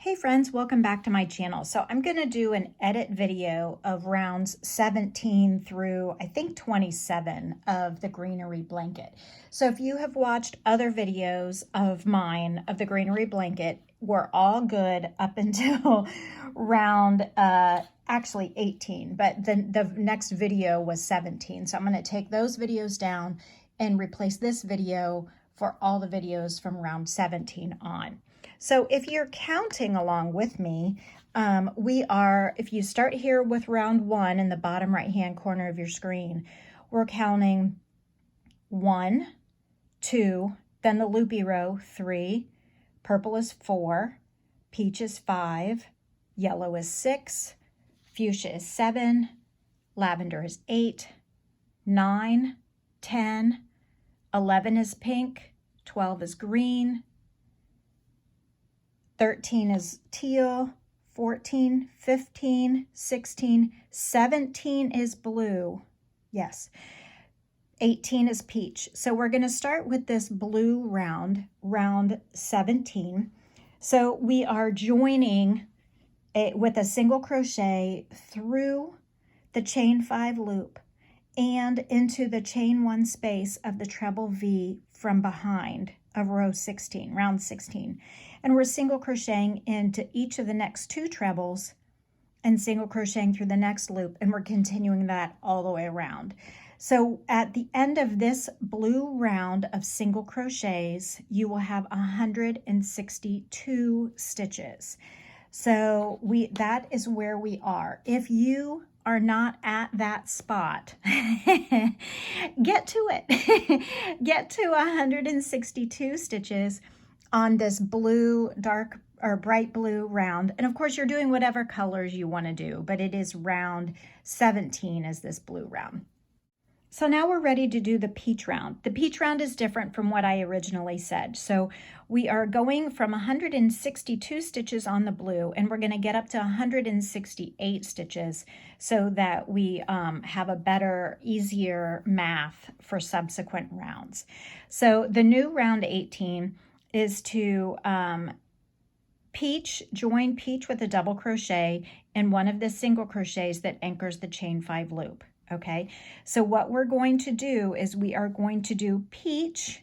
Hey friends, welcome back to my channel. So I'm going to do an edit video of rounds 17 through I think 27 of the Greenery blanket. So if you have watched other videos of mine of the Greenery blanket, we're all good up until round actually 18, but the next video was 17. So I'm going to take those videos down and replace this video for all the videos from round 17 on. So if you're counting along with me, if you start here with round 1 in the bottom right-hand corner of your screen, we're counting 1, 2, then the loopy row, 3, purple is 4, peach is 5, yellow is 6, fuchsia is 7, lavender is 8, 9, 10, 11 is pink, 12 is green, 13 is teal, 14, 15, 16, 17 is blue. Yes. 18 is peach. So we're going to start with this blue round 17. So we are joining it with a single crochet through the chain 5 loop and into the chain 1 space of the treble V from behind of round 16. And we're single crocheting into each of the next 2 trebles and single crocheting through the next loop, and we're continuing that all the way around. So at the end of this blue round of single crochets, you will have 162 stitches. So that is where we are. If you are not at that spot, get to it. Get to 162 stitches on this blue, dark or bright blue round. And of course, you're doing whatever colors you want to do, but it is round 17 is this blue round. So now we're ready to do the peach round. The peach round is different from what I originally said. So we are going from 162 stitches on the blue, and we're going to get up to 168 stitches so that we have a better, easier math for subsequent rounds. So the new round 18 is to join peach with a double crochet in one of the single crochets that anchors the chain 5 loop. Okay, so what we're going to do is we are going to do peach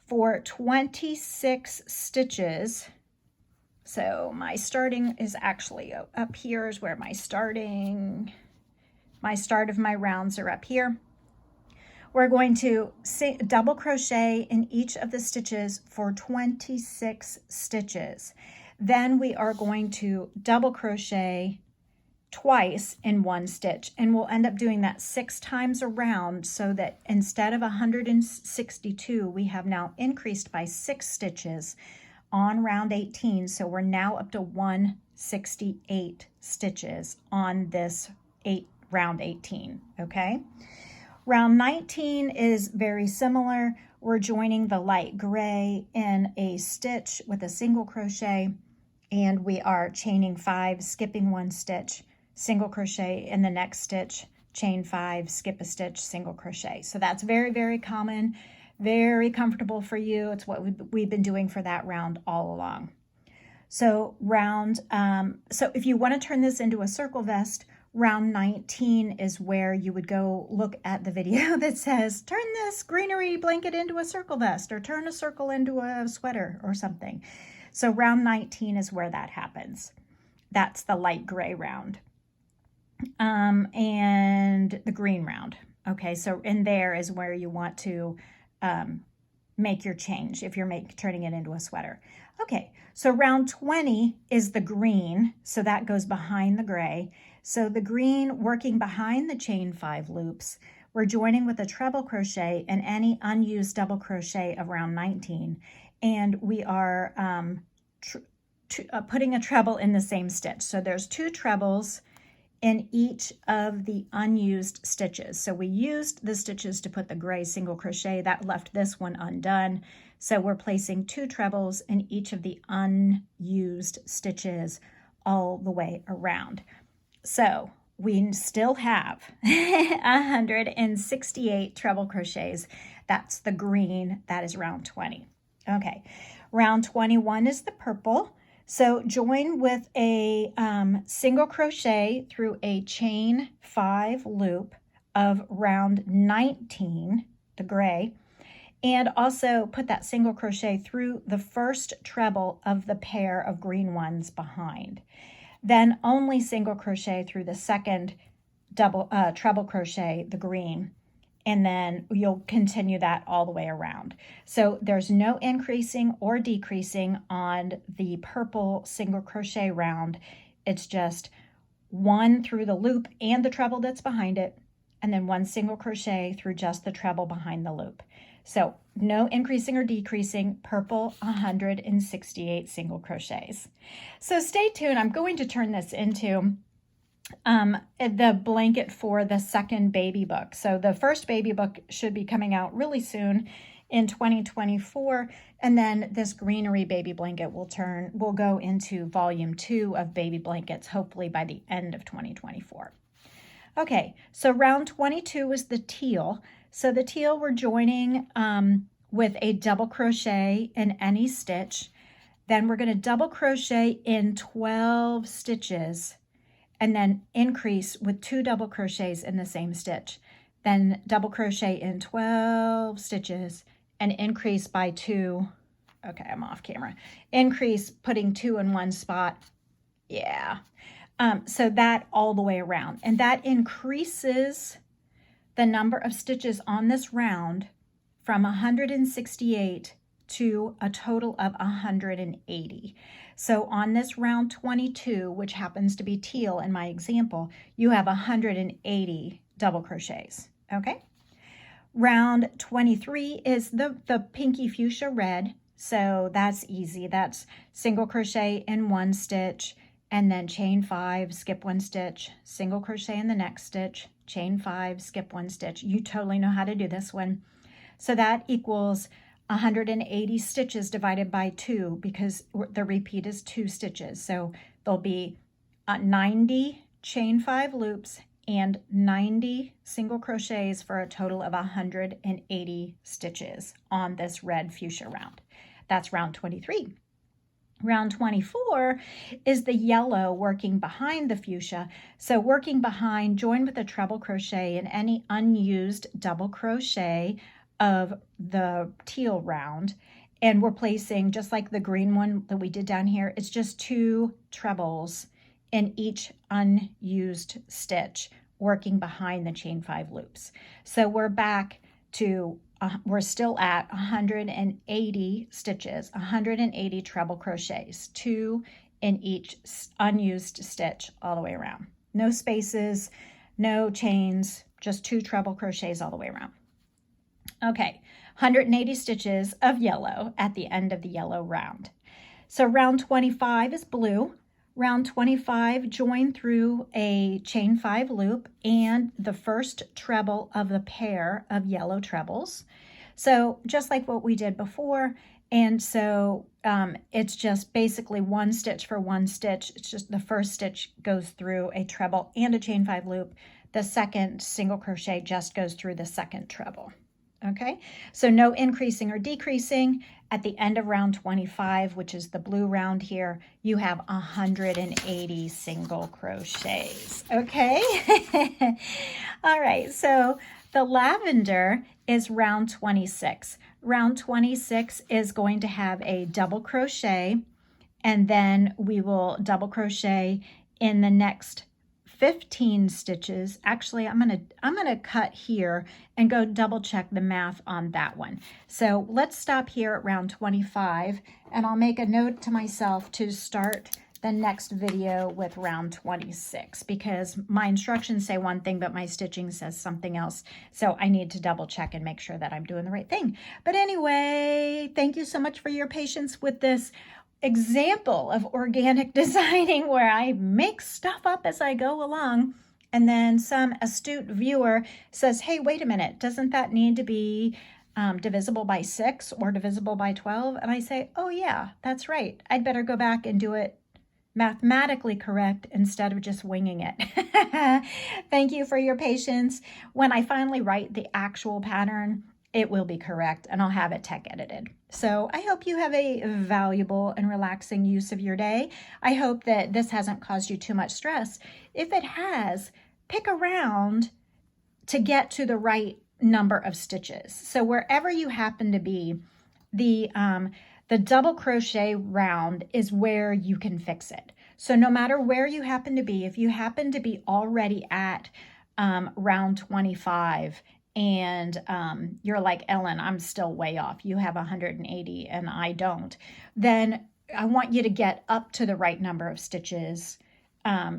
for 26 stitches. So my starting is actually up here is where my start of my rounds are up here. We're going to double crochet in each of the stitches for 26 stitches. Then we are going to double crochet twice in 1 stitch, and we'll end up doing that 6 times around, so that instead of 162, we have now increased by 6 stitches on round 18. So we're now up to 168 stitches on this round 18. Okay. Round 19 is very similar. We're joining the light gray in a stitch with a single crochet, and we are chaining 5, skipping 1 stitch, single crochet in the next stitch, chain 5, skip a stitch, single crochet. So that's very, very common, very comfortable for you. It's what we've been doing for that round all along. So so if you want to turn this into a circle vest, round 19 is where you would go look at the video that says, turn this Greenery blanket into a circle vest, or turn a circle into a sweater or something. So round 19 is where that happens. That's the light gray round. And the green round. Okay, so in there is where you want to make your change if you're turning it into a sweater. Okay, so round 20 is the green, so that goes behind the gray. So the green, working behind the chain 5 loops, we're joining with a treble crochet and any unused double crochet of round 19, and we are putting a treble in the same stitch. So there's 2 trebles in each of the unused stitches. So we used the stitches to put the gray single crochet, that left this one undone. So we're placing 2 trebles in each of the unused stitches all the way around. So we still have 168 treble crochets. That's the green, that is round 20. Okay, round 21 is the purple. So join with a single crochet through a chain 5 loop of round 19, the gray, and also put that single crochet through the first treble of the pair of green ones behind. Then only single crochet through the second treble crochet, the green, and then you'll continue that all the way around. So there's no increasing or decreasing on the purple single crochet round. It's just one through the loop and the treble that's behind it, and then one single crochet through just the treble behind the loop. So no increasing or decreasing, purple 168 single crochets. So stay tuned. I'm going to turn this into the blanket for the second baby book. So the first baby book should be coming out really soon in 2024, and then this Greenery baby blanket will go into volume 2 of baby blankets, hopefully by the end of 2024. Okay, so round 22 is the teal. So the teal, we're joining with a double crochet in any stitch. Then we're going to double crochet in 12 stitches and then increase with 2 double crochets in the same stitch. Then double crochet in 12 stitches and increase by 2. Okay, I'm off camera. Increase, putting 2 in one spot. Yeah. So that all the way around. And that increases the number of stitches on this round from 168 to a total of 180. So on this round 22, which happens to be teal in my example, you have 180 double crochets, okay? Round 23 is the pinky fuchsia red, so that's easy. That's single crochet in one stitch, and then chain 5, skip 1 stitch, single crochet in the next stitch, chain 5, skip 1 stitch. You totally know how to do this one. So that equals 180 stitches divided by 2, because the repeat is 2 stitches. So there'll be 90 chain 5 loops and 90 single crochets for a total of 180 stitches on this red fuchsia round. That's round 23. Round 24 is the yellow working behind the fuchsia. So working behind, join with a treble crochet in any unused double crochet of the teal round, and we're placing, just like the green one that we did down here, it's just 2 trebles in each unused stitch working behind the chain 5 loops. So we're back to we're still at 180 stitches, 180 treble crochets, 2 in each unused stitch all the way around. No spaces, no chains, just 2 treble crochets all the way around. Okay, 180 stitches of yellow at the end of the yellow round. So round 25 is blue. Round 25, join through a chain 5 loop and the first treble of the pair of yellow trebles. So just like what we did before, and so it's just basically 1 stitch for 1 stitch. It's just the first stitch goes through a treble and a chain 5 loop. The second single crochet just goes through the second treble. Okay, so no increasing or decreasing. At the end of round 25, which is the blue round here, you have 180 single crochets. Okay, all right, so the lavender is round 26. Round 26 is going to have a double crochet, and then we will double crochet in the next 15 stitches. Actually, I'm gonna cut here and go double check the math on that one. So let's stop here at round 25, and I'll make a note to myself to start the next video with round 26, because my instructions say one thing, but my stitching says something else. So I need to double check and make sure that I'm doing the right thing. But anyway, thank you so much for your patience with this example of organic designing, where I make stuff up as I go along, and then some astute viewer says, hey, wait a minute, doesn't that need to be divisible by 6 or divisible by 12? And I say, oh yeah, that's right. I'd better go back and do it mathematically correct instead of just winging it. Thank you for your patience. When I finally write the actual pattern, it will be correct, and I'll have it tech edited. So I hope you have a valuable and relaxing use of your day. I hope that this hasn't caused you too much stress. If it has, pick around to get to the right number of stitches. So wherever you happen to be, the double crochet round is where you can fix it. So no matter where you happen to be, if you happen to be already at round 25 and you're like, Ellen, I'm still way off. You have 180 and I don't. Then I want you to get up to the right number of stitches,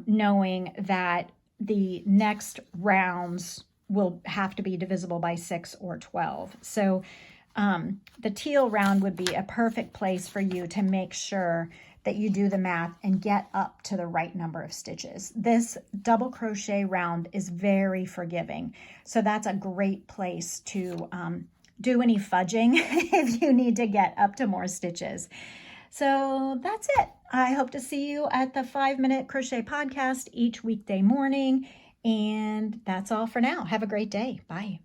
knowing that the next rounds will have to be divisible by 6 or 12. So the teal round would be a perfect place for you to make sure that you do the math and get up to the right number of stitches. This double crochet round is very forgiving. So that's a great place to do any fudging if you need to get up to more stitches. So that's it. I hope to see you at the 5-Minute Crochet Podcast each weekday morning. And that's all for now. Have a great day. Bye.